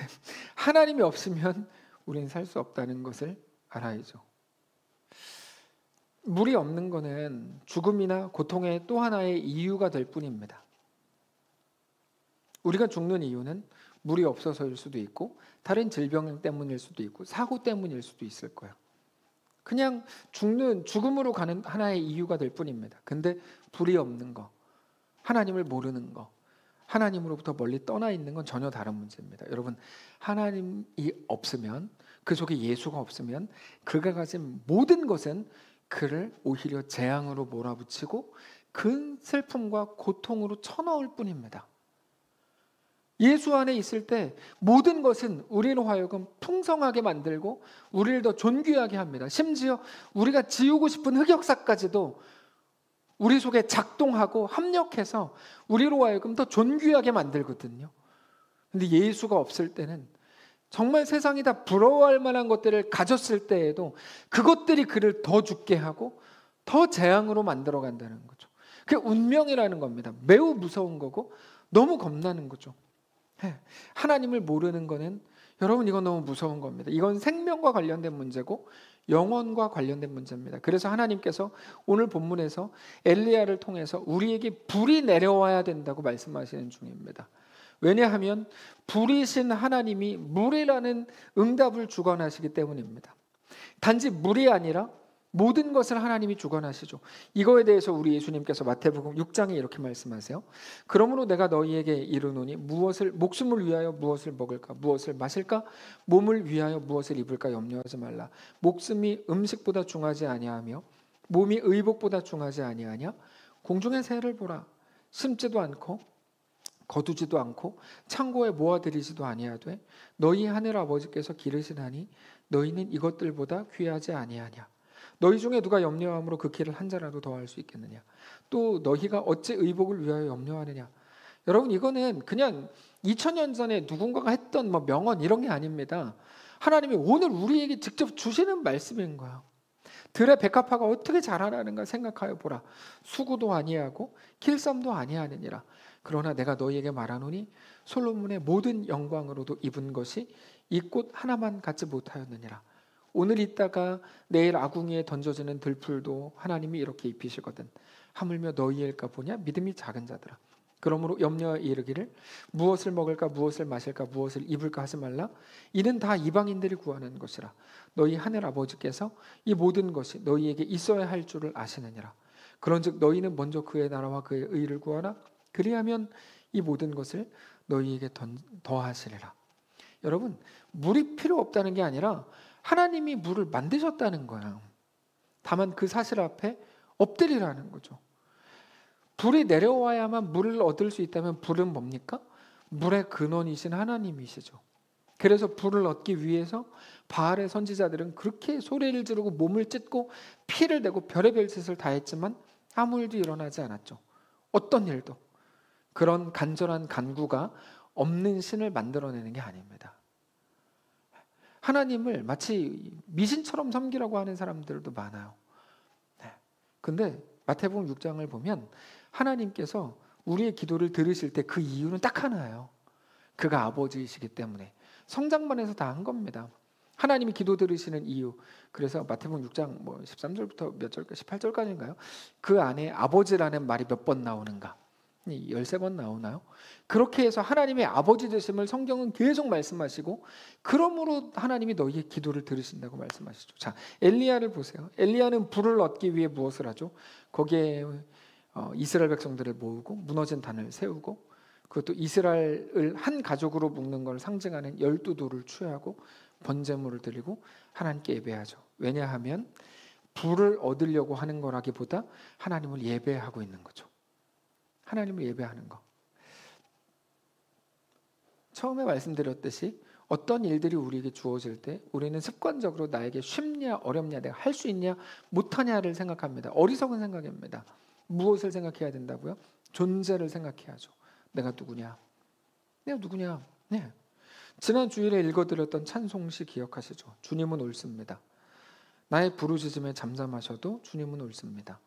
하나님이 없으면 우리는 살 수 없다는 것을 알아야죠. 물이 없는 것은 죽음이나 고통의 또 하나의 이유가 될 뿐입니다. 우리가 죽는 이유는 물이 없어서일 수도 있고 다른 질병 때문일 수도 있고 사고 때문일 수도 있을 거예요. 그냥 죽음으로 가는 하나의 이유가 될 뿐입니다. 근데 불이 없는 거, 하나님을 모르는 거, 하나님으로부터 멀리 떠나 있는 건 전혀 다른 문제입니다. 여러분, 하나님이 없으면, 그 속에 예수가 없으면 그가 가진 모든 것은 그를 오히려 재앙으로 몰아붙이고 큰 슬픔과 고통으로 쳐넣을 뿐입니다. 예수 안에 있을 때 모든 것은 우리로 하여금 풍성하게 만들고 우리를 더 존귀하게 합니다. 심지어 우리가 지우고 싶은 흑역사까지도 우리 속에 작동하고 합력해서 우리로 하여금 더 존귀하게 만들거든요. 근데 예수가 없을 때는 정말 세상이 다 부러워할 만한 것들을 가졌을 때에도 그것들이 그를 더 죽게 하고 더 재앙으로 만들어 간다는 거죠. 그게 운명이라는 겁니다. 매우 무서운 거고 너무 겁나는 거죠. 하나님을 모르는 거는, 여러분, 이건 너무 무서운 겁니다. 이건 생명과 관련된 문제고 영혼과 관련된 문제입니다. 그래서 하나님께서 오늘 본문에서 엘리야를 통해서 우리에게 불이 내려와야 된다고 말씀하시는 중입니다. 왜냐하면 불이신 하나님이 물이라는 응답을 주관하시기 때문입니다. 단지 물이 아니라 모든 것을 하나님이 주관하시죠. 이거에 대해서 우리 예수님께서 마태복음 6장에 이렇게 말씀하세요. 그러므로 내가 너희에게 이르노니 목숨을 위하여 무엇을 먹을까, 무엇을 마실까, 몸을 위하여 무엇을 입을까 염려하지 말라. 목숨이 음식보다 중하지 아니하며 몸이 의복보다 중하지 아니하냐. 공중의 새를 보라. 심지도 않고 거두지도 않고 창고에 모아들이지도 아니하되 너희 하늘 아버지께서 기르시나니 너희는 이것들보다 귀하지 아니하냐. 너희 중에 누가 염려함으로 그 키를 한 자라도 더할 수 있겠느냐. 또 너희가 어찌 의복을 위하여 염려하느냐. 여러분, 이거는 그냥 2000년 전에 누군가가 했던 명언 이런 게 아닙니다. 하나님이 오늘 우리에게 직접 주시는 말씀인 거예요. 들의 백합화가 어떻게 자라나는가 생각하여 보라. 수고도 아니하고 길쌈도 아니하느니라. 그러나 내가 너희에게 말하노니 솔로몬의 모든 영광으로도 입은 것이 이 꽃 하나만 갖지 못하였느니라. 오늘 있다가 내일 아궁이에 던져지는 들풀도 하나님이 이렇게 입히시거든. 하물며 너희일까 보냐. 믿음이 작은 자들아. 그러므로 염려에 이르기를 무엇을 먹을까, 무엇을 마실까, 무엇을 입을까 하지 말라. 이는 다 이방인들이 구하는 것이라. 너희 하늘 아버지께서 이 모든 것이 너희에게 있어야 할 줄을 아시느니라. 그런즉 너희는 먼저 그의 나라와 그의 의를 구하라. 그리하면 이 모든 것을 너희에게 더하시리라. 여러분, 물이 필요 없다는 게 아니라 하나님이 물을 만드셨다는 거야. 다만 그 사실 앞에 엎드리라는 거죠. 불이 내려와야만 물을 얻을 수 있다면 불은 뭡니까? 물의 근원이신 하나님이시죠. 그래서 불을 얻기 위해서 바알의 선지자들은 그렇게 소리를 지르고 몸을 찢고 피를 내고 별의별 짓을 다 했지만 아무 일도 일어나지 않았죠. 어떤 일도. 그런 간절한 간구가 없는 신을 만들어내는 게 아닙니다. 하나님을 마치 미신처럼 섬기라고 하는 사람들도 많아요. 근데 마태복음 6장을 보면 하나님께서 우리의 기도를 들으실 때 그 이유는 딱 하나예요. 그가 아버지이시기 때문에. 성장반에서 다 한 겁니다. 하나님이 기도 들으시는 이유. 그래서 마태복음 6장 13절부터 몇 절까 18절까지인가요? 그 안에 아버지라는 말이 몇 번 나오는가? 13번 나오나요? 그렇게 해서 하나님의 아버지 되심을 성경은 계속 말씀하시고, 그러므로 하나님이 너희의 기도를 들으신다고 말씀하시죠. 자, 엘리야를 보세요. 엘리야는 불을 얻기 위해 무엇을 하죠? 거기에 이스라엘 백성들을 모으고 무너진 단을 세우고, 그것도 이스라엘을 한 가족으로 묶는 걸 상징하는 12돌을 취하고 번제물을 드리고 하나님께 예배하죠. 왜냐하면 불을 얻으려고 하는 거라기보다 하나님을 예배하고 있는 거죠. 하나님을 예배하는 거. 처음에 말씀드렸듯이 어떤 일들이 우리에게 주어질 때 우리는 습관적으로 나에게 쉽냐 어렵냐, 내가 할 수 있냐 못하냐를 생각합니다. 어리석은 생각입니다. 무엇을 생각해야 된다고요? 존재를 생각해야죠. 내가 누구냐? 내가 누구냐? 네. 지난 주일에 읽어드렸던 찬송시 기억하시죠? 주님은 옳습니다. 나의 부르짖음에 잠잠하셔도 주님은 옳습니다.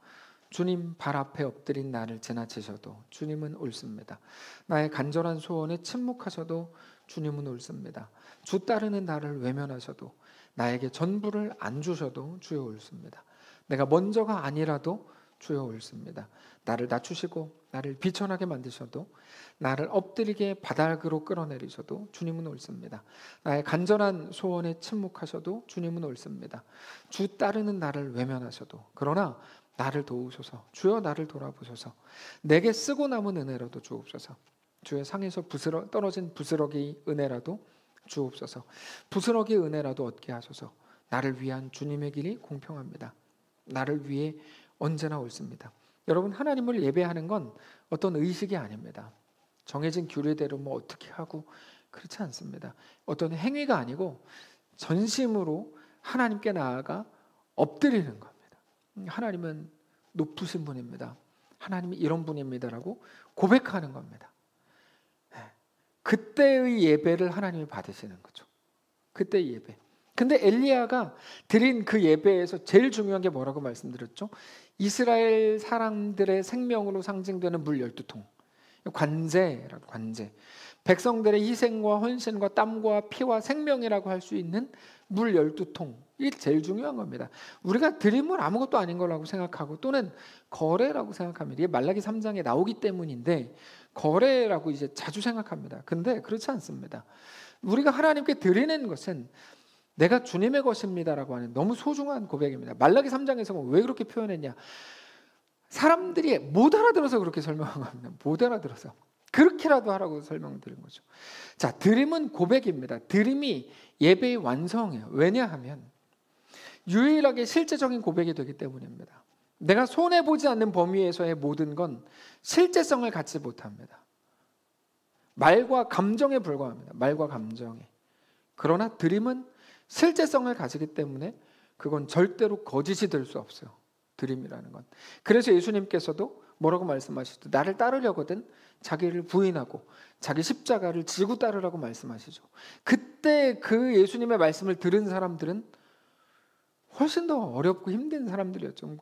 주님 발 앞에 엎드린 나를 지나치셔도 주님은 옳습니다. 나의 간절한 소원에 침묵하셔도 주님은 옳습니다. 주 따르는 나를 외면하셔도, 나에게 전부를 안 주셔도 주여 옳습니다. 내가 먼저가 아니라도 주여 옳습니다. 나를 낮추시고 나를 비천하게 만드셔도, 나를 엎드리게 바닥으로 끌어내리셔도 주님은 옳습니다. 나의 간절한 소원에 침묵하셔도 주님은 옳습니다. 주 따르는 나를 외면하셔도, 그러나 나를 도우소서. 주여 나를 돌아보소서. 내게 쓰고 남은 은혜라도 주옵소서. 주의 상에서 떨어진 부스러기 은혜라도 주옵소서. 부스러기 은혜라도 얻게 하소서. 나를 위한 주님의 길이 공평합니다. 나를 위해 언제나 옳습니다. 여러분, 하나님을 예배하는 건 어떤 의식이 아닙니다. 정해진 규례대로 어떻게 하고 그렇지 않습니다. 어떤 행위가 아니고 전심으로 하나님께 나아가 엎드리는 겁니다. 하나님은 높으신 분입니다. 하나님이 이런 분입니다라고 고백하는 겁니다. 그때의 예배를 하나님이 받으시는 거죠. 그때의 예배. 근데 엘리야가 드린 그 예배에서 제일 중요한 게 뭐라고 말씀드렸죠? 이스라엘 사람들의 생명으로 상징되는 물 12통. 관제라고, 관제. 백성들의 희생과 헌신과 땀과 피와 생명이라고 할 수 있는 물 12통. 이게 제일 중요한 겁니다. 우리가 드림은 아무것도 아닌 거라고 생각하고, 또는 거래라고 생각합니다. 이게 말라기 3장에 나오기 때문인데 거래라고 이제 자주 생각합니다. 근데 그렇지 않습니다. 우리가 하나님께 드리는 것은 내가 주님의 것입니다라고 하는 너무 소중한 고백입니다. 말라기 3장에서 왜 그렇게 표현했냐? 사람들이 못 알아들어서 그렇게 설명한 겁니다. 못 알아들어서. 그렇게라도 하라고 설명드린 거죠. 자, 드림은 고백입니다. 드림이 예배의 완성이에요. 왜냐하면 유일하게 실제적인 고백이 되기 때문입니다. 내가 손해보지 않는 범위에서의 모든 건 실제성을 갖지 못합니다. 말과 감정에 불과합니다. 말과 감정에. 그러나 드림은 실제성을 가지기 때문에 그건 절대로 거짓이 될 수 없어요. 드림이라는 건. 그래서 예수님께서도 뭐라고 말씀하시죠? 나를 따르려거든 자기를 부인하고 자기 십자가를 지고 따르라고 말씀하시죠. 그때 그 예수님의 말씀을 들은 사람들은 훨씬 더 어렵고 힘든 사람들이었죠.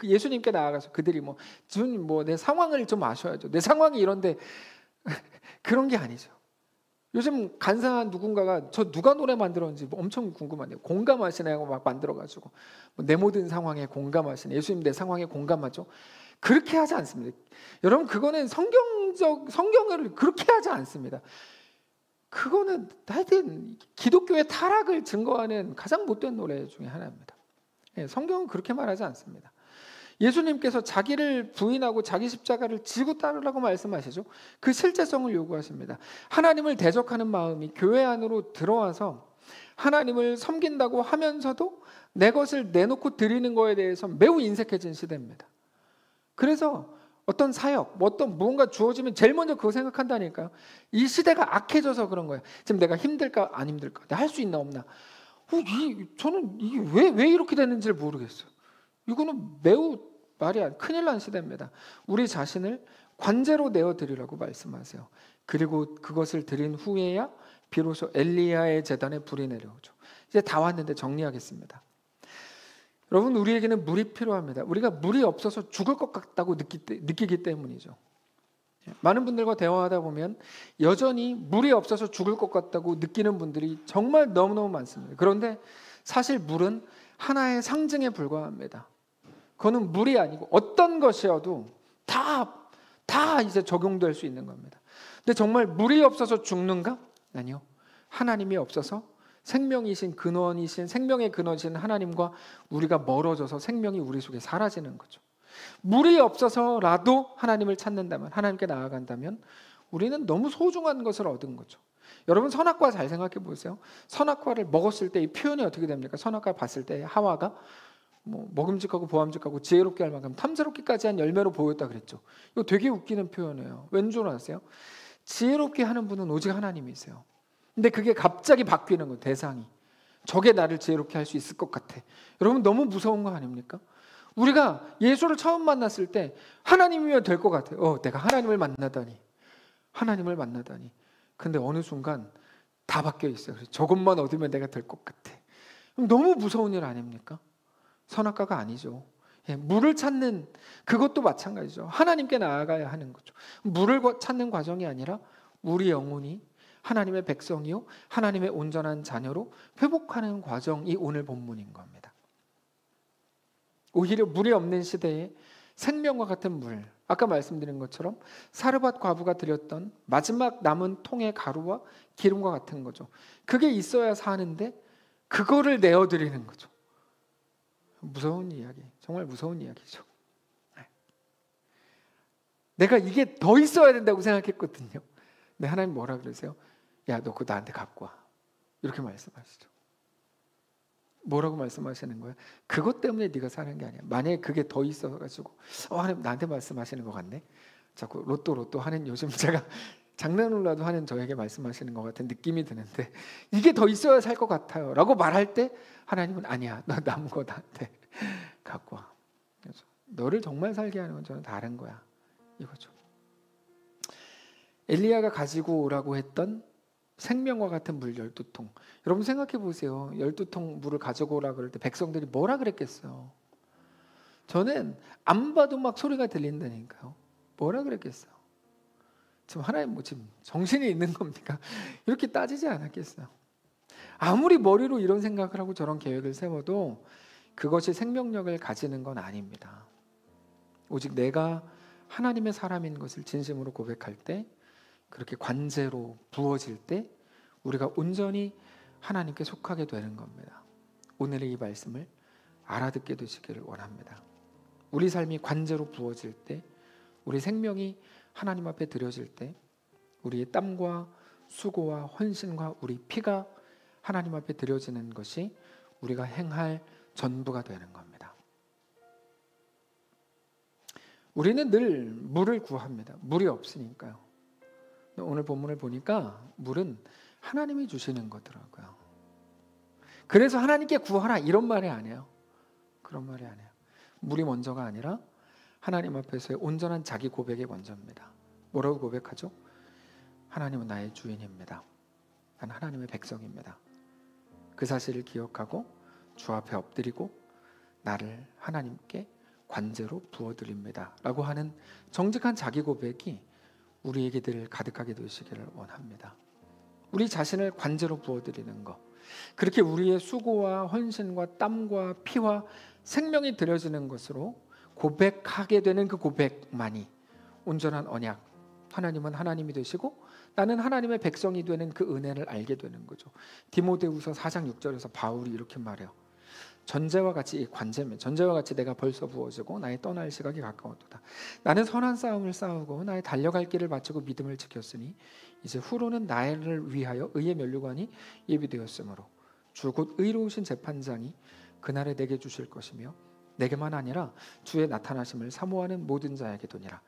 예수님께 나아가서 그들이 주님 내 상황을 좀 아셔야죠. 내 상황이 이런데 그런 게 아니죠. 요즘 간사한 누군가가 저 누가 노래 만들었는지 엄청 궁금한데요. 공감하시나요? 막 만들어가지고 내 모든 상황에 공감하시네. 예수님 내 상황에 공감하죠? 그렇게 하지 않습니다. 여러분, 그거는 성경을 그렇게 하지 않습니다. 그거는 하여튼 기독교의 타락을 증거하는 가장 못된 노래 중에 하나입니다. 성경은 그렇게 말하지 않습니다. 예수님께서 자기를 부인하고 자기 십자가를 지고 따르라고 말씀하시죠. 그 실제성을 요구하십니다. 하나님을 대적하는 마음이 교회 안으로 들어와서 하나님을 섬긴다고 하면서도 내 것을 내놓고 드리는 거에 대해서 매우 인색해진 시대입니다. 그래서 어떤 사역, 어떤 무언가 주어지면 제일 먼저 그거 생각한다니까요. 이 시대가 악해져서 그런 거예요. 지금 내가 힘들까 안 힘들까, 내가 할 수 있나 없나. 저는 이게 왜 이렇게 됐는지를 모르겠어요. 이거는 매우 큰일 난 시대입니다. 우리 자신을 관제로 내어드리라고 말씀하세요. 그리고 그것을 드린 후에야 비로소 엘리야의 제단에 불이 내려오죠. 이제 다 왔는데 정리하겠습니다. 여러분, 우리에게는 물이 필요합니다. 우리가 물이 없어서 죽을 것 같다고 느끼기 때문이죠. 많은 분들과 대화하다 보면 여전히 물이 없어서 죽을 것 같다고 느끼는 분들이 정말 너무너무 많습니다. 그런데 사실 물은 하나의 상징에 불과합니다. 그거는 물이 아니고 어떤 것이어도 다 이제 적용될 수 있는 겁니다. 근데 정말 물이 없어서 죽는가? 아니요. 하나님이 없어서 생명이신 근원이신 생명의 근원이신 하나님과 우리가 멀어져서 생명이 우리 속에 사라지는 거죠. 물이 없어서라도 하나님을 찾는다면, 하나님께 나아간다면 우리는 너무 소중한 것을 얻은 거죠. 여러분, 선악과 잘 생각해 보세요. 선악과를 먹었을 때 이 표현이 어떻게 됩니까? 선악과 봤을 때 하와가 먹음직하고 보암직하고 지혜롭게 할 만큼 탐스럽기까지 한 열매로 보였다 그랬죠. 이거 되게 웃기는 표현이에요. 왠 줄 아세요? 지혜롭게 하는 분은 오직 하나님이세요. 근데 그게 갑자기 바뀌는 거예요. 대상이. 저게 나를 지혜롭게 할 수 있을 것 같아. 여러분, 너무 무서운 거 아닙니까? 우리가 예수를 처음 만났을 때 하나님이면 될 것 같아요. 내가 하나님을 만나다니. 근데 어느 순간 다 바뀌어 있어요. 그래서 저것만 얻으면 내가 될 것 같아. 너무 무서운 일 아닙니까? 선악과가 아니죠. 물을 찾는 그것도 마찬가지죠. 하나님께 나아가야 하는 거죠. 물을 찾는 과정이 아니라 우리 영혼이 하나님의 백성이요 하나님의 온전한 자녀로 회복하는 과정이 오늘 본문인 겁니다. 오히려 물이 없는 시대에 생명과 같은 물, 아까 말씀드린 것처럼 사르밧 과부가 드렸던 마지막 남은 통의 가루와 기름과 같은 거죠. 그게 있어야 사는데 그거를 내어드리는 거죠. 무서운 이야기, 정말 무서운 이야기죠. 내가 이게 더 있어야 된다고 생각했거든요. 근데 하나님 뭐라 그러세요? 야, 너 그거 나한테 갖고 와. 이렇게 말씀하시죠. 뭐라고 말씀하시는 거예요? 그것 때문에 네가 사는 게 아니야. 만약에 그게 더 있어가지고 하나님 나한테 말씀하시는 것 같네. 자꾸 로또 하는, 요즘 제가 장난으로라도 하는 저에게 말씀하시는 것 같은 느낌이 드는데, 이게 더 있어야 살 것 같아요 라고 말할 때 하나님은 아니야, 너 남은 거 나한테 갖고 와. 그래서 너를 정말 살게 하는 건 저는 다른 거야, 이거죠. 엘리야가 가지고 오라고 했던 생명과 같은 물 12통. 여러분 생각해 보세요. 12통 물을 가지고 오라 그럴 때 백성들이 뭐라 그랬겠어요? 저는 안 봐도 막 소리가 들린다니까요. 뭐라 그랬겠어요? 지금 하나님 지금 정신이 있는 겁니까? 이렇게 따지지 않았겠어요? 아무리 머리로 이런 생각을 하고 저런 계획을 세워도 그것이 생명력을 가지는 건 아닙니다. 오직 내가 하나님의 사람인 것을 진심으로 고백할 때, 그렇게 관제로 부어질 때 우리가 온전히 하나님께 속하게 되는 겁니다. 오늘의 이 말씀을 알아듣게 되시기를 원합니다. 우리 삶이 관제로 부어질 때, 우리 생명이 하나님 앞에 드려질 때, 우리의 땀과 수고와 헌신과 우리 피가 하나님 앞에 드려지는 것이 우리가 행할 전부가 되는 겁니다. 우리는 늘 물을 구합니다. 물이 없으니까요. 오늘 본문을 보니까 물은 하나님이 주시는 거더라고요. 그래서 하나님께 구하라 이런 말이 아니에요. 그런 말이 아니에요. 물이 먼저가 아니라 하나님 앞에서의 온전한 자기 고백이 먼저입니다. 뭐라고 고백하죠? 하나님은 나의 주인입니다. 난 하나님의 백성입니다. 그 사실을 기억하고 주 앞에 엎드리고 나를 하나님께 관제로 부어드립니다 라고 하는 정직한 자기 고백이 우리에게 늘 가득하게 되시기를 원합니다. 우리 자신을 관제로 부어드리는 것, 그렇게 우리의 수고와 헌신과 땀과 피와 생명이 드려지는 것으로 고백하게 되는 그 고백만이 온전한 언약, 하나님은 하나님이 되시고 나는 하나님의 백성이 되는 그 은혜를 알게 되는 거죠. 디모데후서 4장 6절에서 바울이 이렇게 말해요. 전제와 같이 이 관제면 전제와 같이 내가 벌써 부어지고 나의 떠날 시각이 가까웠도다. 나는 선한 싸움을 싸우고 나의 달려갈 길을 마치고 믿음을 지켰으니 이제 후로는 나를 위하여 의의 면류관이 예비되었으므로 주 곧 의로우신 재판장이 그날에 내게 주실 것이며 내게만 아니라 주의 나타나심을 사모하는 모든 자에게도니라.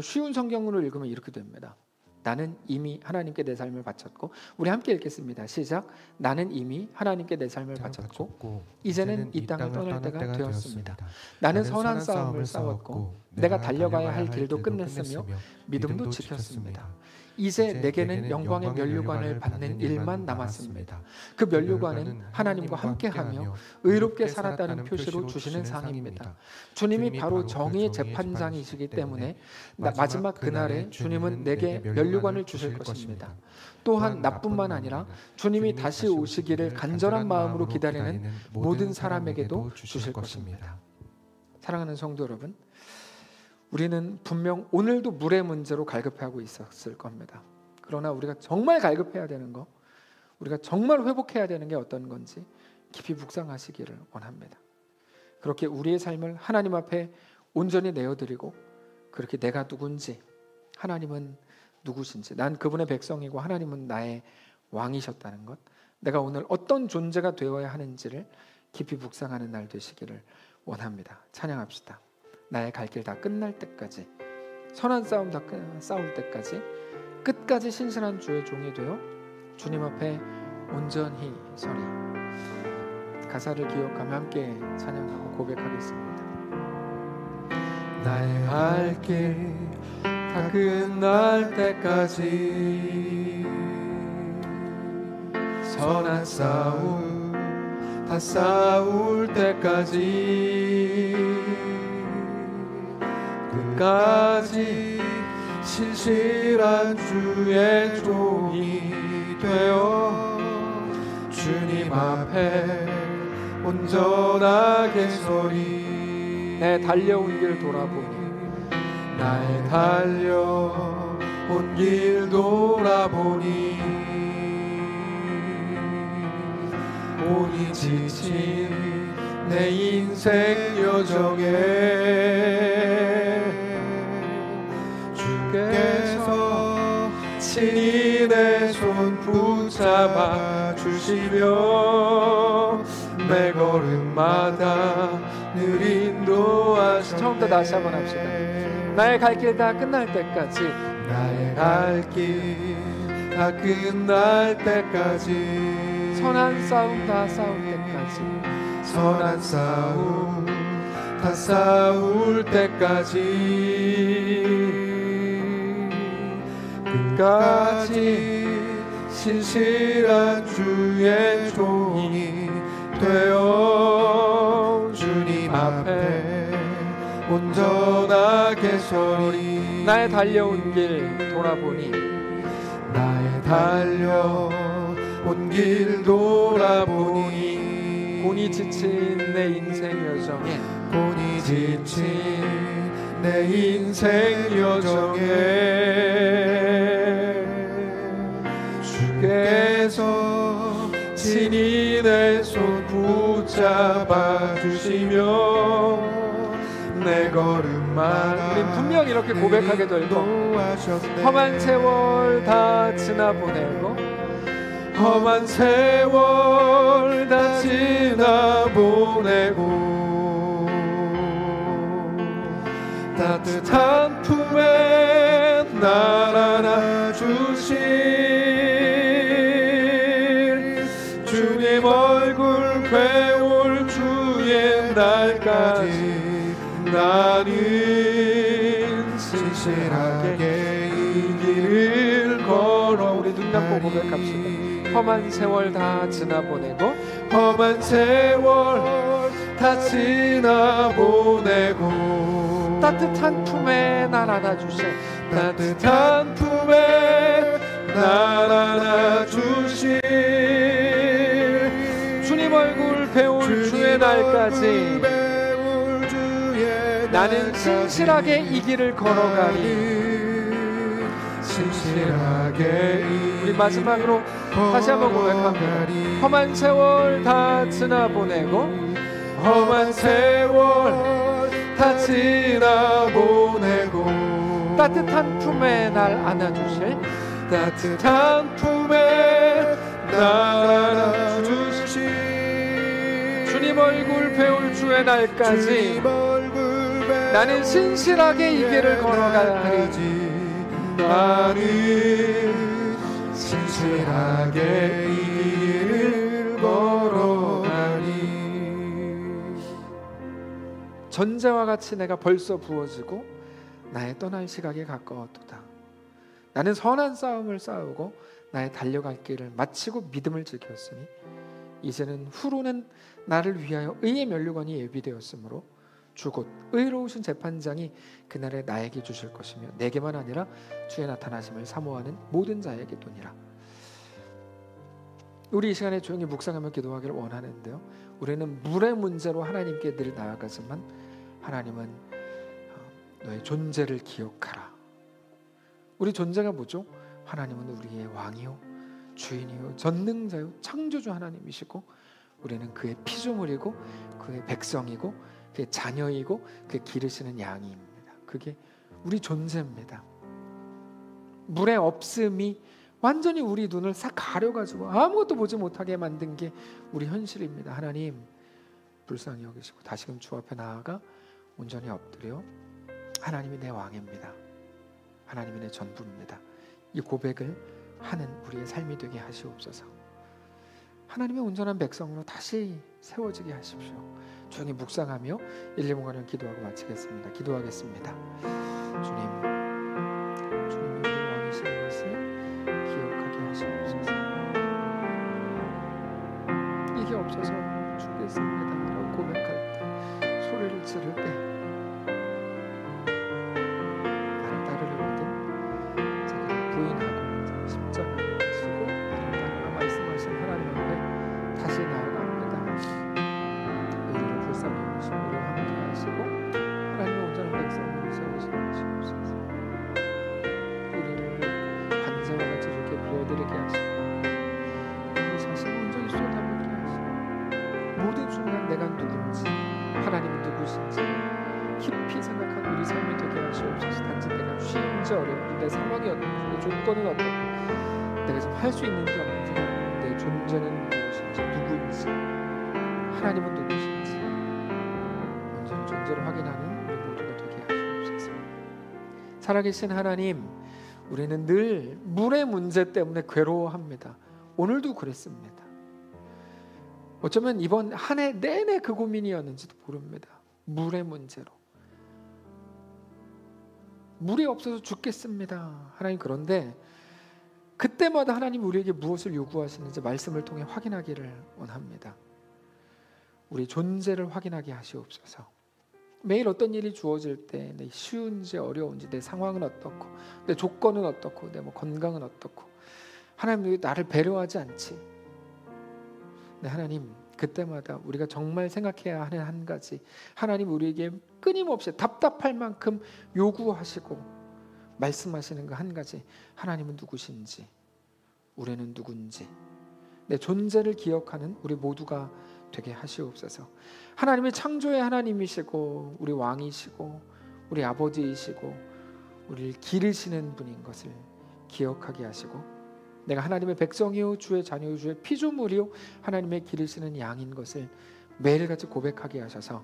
쉬운 성경으로 읽으면 이렇게 됩니다. 나는 이미 하나님께 내 삶을 바쳤고, 우리 함께 읽겠습니다. 시작. 나는 이미 하나님께 내 삶을 바쳤고 이제는 이 땅을 떠날 때가 되었습니다. 나는 선한 싸움을 싸웠고 내가 달려가야 할 길도 끝냈으며 믿음도 지켰습니다. 이제 내게는 영광의 면류관을 받는 일만 남았습니다. 그 면류관은 하나님과 함께하며 의롭게 살았다는 표시로 주시는 상입니다. 주님이 바로 정의의 재판장이시기 때문에 마지막 그날에 주님은 내게 면류관을 주실 것입니다. 또한 나뿐만 아니라 주님이 다시 오시기를 간절한 마음으로 기다리는 모든 사람에게도 주실 것입니다. 사랑하는 성도 여러분, 우리는 분명 오늘도 물의 문제로 갈급해하고 있었을 겁니다. 그러나 우리가 정말 갈급해야 되는 거, 우리가 정말 회복해야 되는 게 어떤 건지 깊이 묵상하시기를 원합니다. 그렇게 우리의 삶을 하나님 앞에 온전히 내어드리고, 그렇게 내가 누군지, 하나님은 누구신지, 난 그분의 백성이고 하나님은 나의 왕이셨다는 것, 내가 오늘 어떤 존재가 되어야 하는지를 깊이 묵상하는 날 되시기를 원합니다. 찬양합시다. 나의 갈 길 다 끝날 때까지, 선한 싸움 다 싸울 때까지 끝까지 신실한 주의 종이 되어 주님 앞에 온전히 서리. 가사를 기억하며 함께 찬양하고 고백하겠습니다. 나의 갈 길 다 끝날 때까지 선한 싸움 다 싸울 때까지 끝까지 신실한 주의 종이 되어 주님 앞에 온전하게 서리. 내 달려온 길 돌아보니, 나의 달려온 길 돌아보니 온이 지친 내 인생 여정에 주께서 친히 내 손 붙잡아 주시며 매 걸음마다 늘 인도하시네. 처음부터 다시 한번 합시다. 나의 갈 길 다 끝날 때까지, 나의 갈 길 다 끝날 때까지 선한 싸움 다 싸울 때까지, 선한 싸움 다 싸울 때까지 끝까지 신실한 주의 종이 되어 주님 앞에 온전하게 서리. 나의 달려온 길 돌아보니, 나의 달려온 길 돌아보니 곤히 지친 내 인생 여정에, 곤히 지친 내 인생 여정에 주께서 친히 내 손 붙잡아 주시며 내 걸음마다, 우린 분명 이렇게 고백하게 될 거. 험한 세월 다 지나보내고, 험한 세월 다 지나보내고 따뜻한 품에 날 안아주실 주님 얼굴 배울 주의 날까지 나는 신실하게 이 길을 걸어. 우리 눈 감고 고백합시다. 험한 세월 다 지나보내고, 험한 세월 다 지나보내고 따뜻한 품에 날 안아주실, 따뜻한 품에 날 안아주실 주님 얼굴 배울 주의 날까지 나는 신실하게 이 길을 걸어가리. 신실하게. 우리 마지막으로 다시 한번 고백합니다. 험한 세월 다 지나보내고, 험한 세월 다 지나보내고 따뜻한 품에 날 안아주실 따뜻한 품에 날 안아주실 주님 얼굴 배울 주의 날까지 나는 신실하게 이 길을 걸어가야 하리. 나는 신실하게 이 길을 걸어가니 전자와 같이 내가 벌써 부어지고 나의 떠날 시각에 가까웠도다. 나는 선한 싸움을 싸우고 나의 달려갈 길을 마치고 믿음을 지켰으니 이제는 후로는 나를 위하여 의의 면류관이 예비되었으므로 주 곧 의로우신 재판장이 그날에 나에게 주실 것이며 내게만 아니라 주의 나타나심을 사모하는 모든 자에게도니라. 우리 이 시간에 조용히 묵상하며 기도하기를 원하는데요, 우리는 물의 문제로 하나님께 늘 나아가지만 하나님은 너의 존재를 기억하라. 우리 존재가 뭐죠? 하나님은 우리의 왕이요 주인이요 전능자요 창조주 하나님이시고 우리는 그의 피조물이고 그의 백성이고 그의 자녀이고 그의 기르시는 양입니다. 그게 우리 존재입니다. 물의 없음이 완전히 우리 눈을 싹 가려가지고 아무것도 보지 못하게 만든 게 우리 현실입니다. 하나님 불쌍히 여기시고 다시금 주 앞에 나아가 온전히 엎드려 하나님이 내 왕입니다. 하나님이 내 전부입니다. 이 고백을 하는 우리의 삶이 되게 하시옵소서. 하나님의 온전한 백성으로 다시 세워지게 하십시오. 조용히 묵상하며 1, 2분간을 기도하고 마치겠습니다. 기도하겠습니다. 주님이 우리 왕이신 것을 기억하게 하시옵소서. 이게 없어서 죽겠습니다 라고 고백할 때, 소리를 지를 때 나를 따르려거든 자기를 부인하고 십자가를 지고 나를 따르라 말씀하신 하나님 앞에 다시 나아갑니다. 우리를 불쌍히 여기시고 우리와 함께 하시고 하나님의 온전한 백성으로 세우시옵소서. 우리를 반자와 같이 이렇게 부어드리게 하시고 우리 자신을 온전히 쏟아부게 하시고 모든 순간 내가 누군지 하나님은 누구신지 깊이 생각한 우리 삶이 되게 하시옵소서. 단지 내가 쉬운지 어려운지 내 상황이 어떤지 내 조건은 어떤지 내가 지금 할 수 있는지 없는지 내 존재는 무엇인지 누구인지 하나님은 누구신지 온전히 존재를 확인하는 우리 모두가 되게 하시옵소서. 살아계신 하나님, 우리는 늘 물의 문제 때문에 괴로워합니다. 오늘도 그랬습니다. 어쩌면 이번 한 해 내내 그 고민이었는지도 모릅니다. 물의 문제로 물이 없어서 죽겠습니다 하나님. 그런데 그때마다 하나님 우리에게 무엇을 요구하시는지 말씀을 통해 확인하기를 원합니다. 우리 존재를 확인하게 하시옵소서. 매일 어떤 일이 주어질 때 내 쉬운지 어려운지 내 상황은 어떻고 내 조건은 어떻고 내 건강은 어떻고 하나님 왜 나를 배려하지 않지? 네, 하나님 그때마다 우리가 정말 생각해야 하는 한 가지, 하나님 우리에게 끊임없이 답답할 만큼 요구하시고 말씀하시는 그 한 가지, 하나님은 누구신지 우리는 누군지 내 존재를 기억하는 우리 모두가 되게 하시옵소서. 하나님이 창조의 하나님이시고 우리 왕이시고 우리 아버지이시고 우리를 기르시는 분인 것을 기억하게 하시고 내가 하나님의 백성이요 주의 자녀요 주의 피조물이요 하나님의 기르시는 양인 것을 매일같이 고백하게 하셔서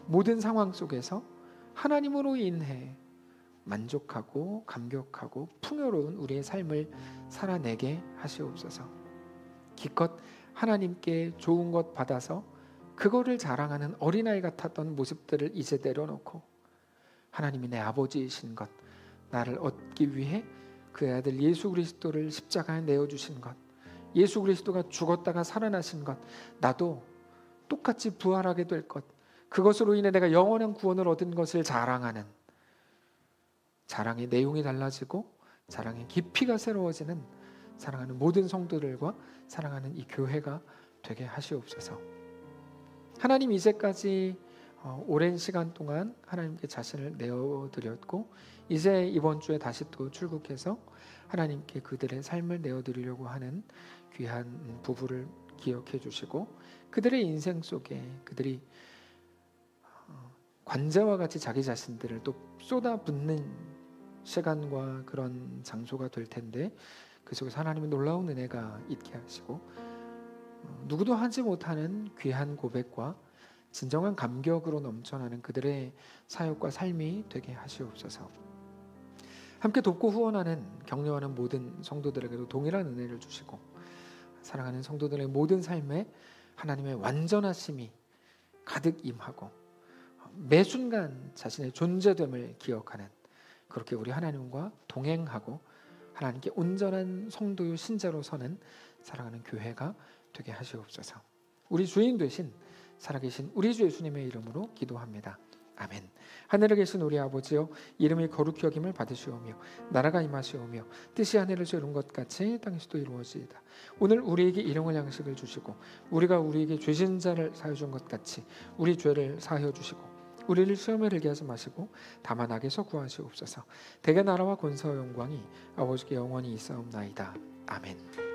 모든 상황 속에서 하나님으로 인해 만족하고 감격하고 풍요로운 우리의 삶을 살아내게 하시옵소서. 기껏 하나님께 좋은 것 받아서 그거를 자랑하는 어린아이 같았던 모습들을 이제 내려놓고 하나님이 내 아버지이신 것, 나를 얻기 위해 그 아들 예수 그리스도를 십자가에 내어주신 것, 예수 그리스도가 죽었다가 살아나신 것, 나도 똑같이 부활하게 될 것, 그것으로 인해 내가 영원한 구원을 얻은 것을 자랑하는, 자랑의 내용이 달라지고 자랑의 깊이가 새로워지는 사랑하는 모든 성도들과 사랑하는 이 교회가 되게 하시옵소서. 하나님 이제까지 오랜 시간 동안 하나님께 자신을 내어드렸고 이제 이번 주에 다시 또 출국해서 하나님께 그들의 삶을 내어드리려고 하는 귀한 부부를 기억해 주시고 그들의 인생 속에 그들이 관자와 같이 자기 자신들을 또 쏟아붓는 시간과 그런 장소가 될 텐데 그 속에서 하나님의 놀라운 은혜가 있게 하시고 누구도 하지 못하는 귀한 고백과 진정한 감격으로 넘쳐나는 그들의 사역과 삶이 되게 하시옵소서. 함께 돕고 후원하는 격려하는 모든 성도들에게도 동일한 은혜를 주시고 사랑하는 성도들의 모든 삶에 하나님의 완전하심이 가득 임하고 매 순간 자신의 존재됨을 기억하는 그렇게 우리 하나님과 동행하고 하나님께 온전한 성도요 신자로 서는 사랑하는 교회가 되게 하시옵소서. 우리 주인 되신 살아계신 우리 주 예수님의 이름으로 기도합니다. 아멘. 하늘에 계신 우리 아버지여, 이름이 거룩히 여김을 받으시오며 나라가 임하시오며 뜻이 하늘에서 이룬 것 같이 땅에서도 이루어지이다. 오늘 우리에게 일용할 양식을 주시고 우리가 우리에게 죄진 자를 사하여 준 것 같이 우리 죄를 사하여 주시고 우리를 시험에 들게 하지 마시고 다만 악에서 구하시옵소서. 대개 나라와 권세와 영광이 아버지께 영원히 있사옵나이다. 아멘.